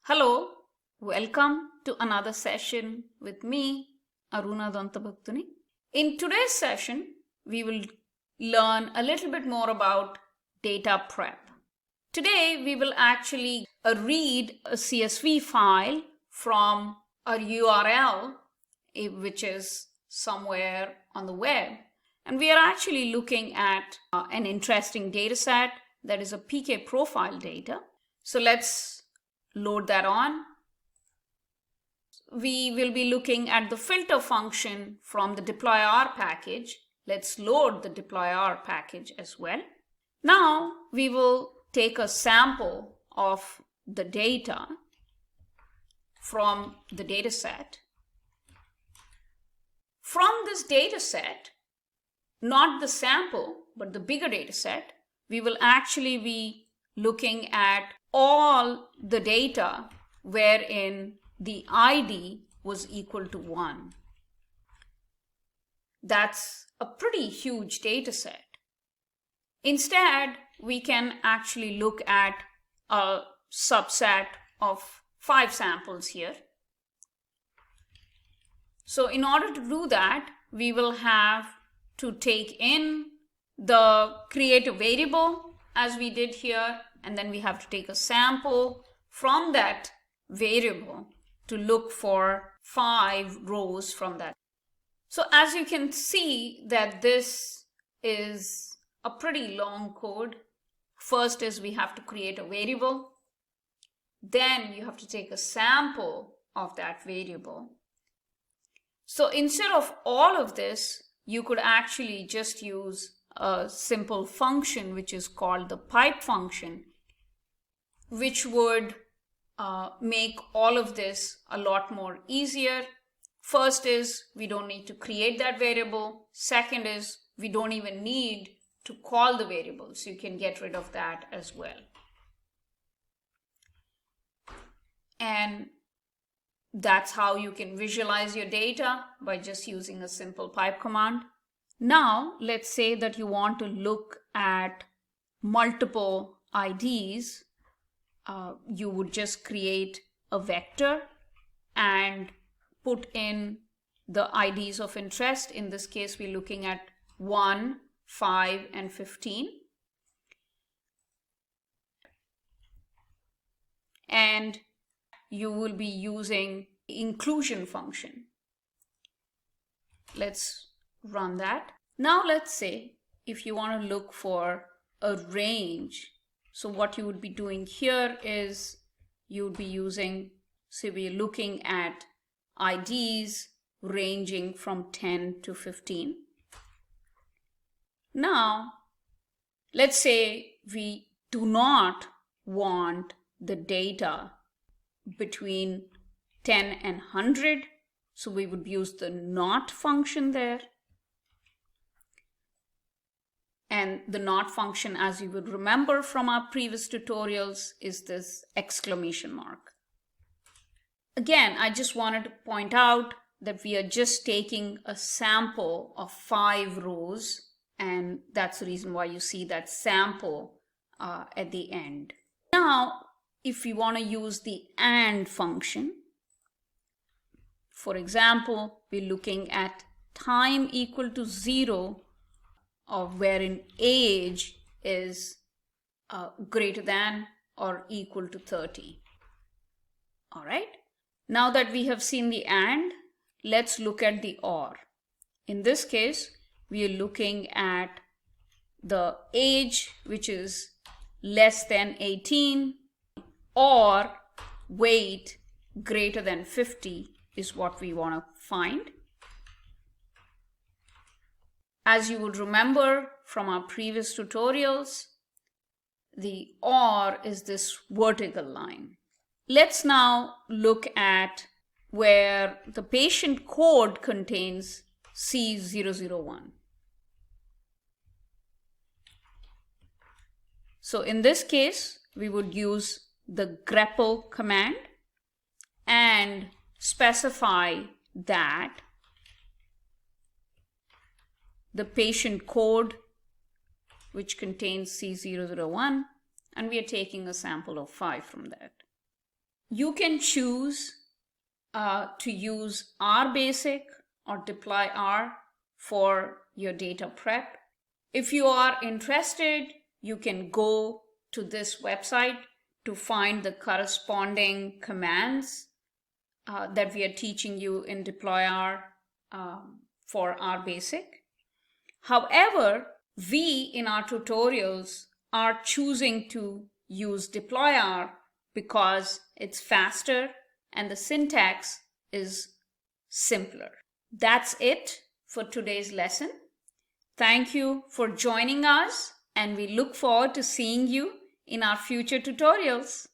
Hello, welcome to another session with me, Aruna Dantabhaktuni. In today's session, we will learn a little bit more about data prep. Today, we will actually read a CSV file from a URL, which is somewhere on the web. And we are actually looking at an interesting data set that is a PK profile data. So let's load that on. We will be looking at the filter function from the deploy-r package. Let's load the deploy-r package as well. Now we will take a sample of the data from the data set. From this data set, not the sample, but the bigger data set, we will actually be looking at all the data wherein the ID was equal to 1. That's a pretty huge data set. Instead, we can actually look at a subset of 5 samples here. So in order to do that, we will have to take in create a variable as we did here, and then we have to take a sample from that variable to look for 5 rows from that. So as you can see that this is a pretty long code. First is we have to create a variable. Then you have to take a sample of that variable. So instead of all of this, you could actually just use a simple function which is called the pipe function, which would make all of this a lot more easier. First is we don't need to create that variable. Second is we don't even need to call the variable, so you can get rid of that as well. And that's how you can visualize your data, by just using a simple pipe command. Now, let's say that you want to look at multiple IDs. You would just create a vector and put in the IDs of interest. In this case, we're looking at 1, 5, and 15. And you will be using inclusion function. Let's run that. Now let's say if you want to look for a range. So what you would be doing here is you would be using, so we're looking at IDs ranging from 10 to 15. Now, let's say we do not want the data between 10 and 100. So we would use the not function there. And the not function, as you would remember from our previous tutorials, is this exclamation mark. Again, I just wanted to point out that we are just taking a sample of 5 rows, and that's the reason why you see that sample at the end. Now, if we want to use the AND function, for example, we're looking at time equal to 0, of wherein age is greater than or equal to 30. All right. Now that we have seen the AND, let's look at the OR. In this case, we are looking at the age, which is less than 18, or weight greater than 50 is what we want to find. As you would remember from our previous tutorials, the OR is this vertical line. Let's now look at where the patient code contains C001. So in this case, we would use the grepl command and specify that the patient code, which contains C001, and we are taking a sample of 5 from that. You can choose to use RBasic or deploy R for your data prep. If you are interested, you can go to this website to find the corresponding commands that we are teaching you in deploy R for RBasic. However, we in our tutorials are choosing to use deploy R because it's faster and the syntax is simpler. That's it for today's lesson. Thank you for joining us, and we look forward to seeing you in our future tutorials.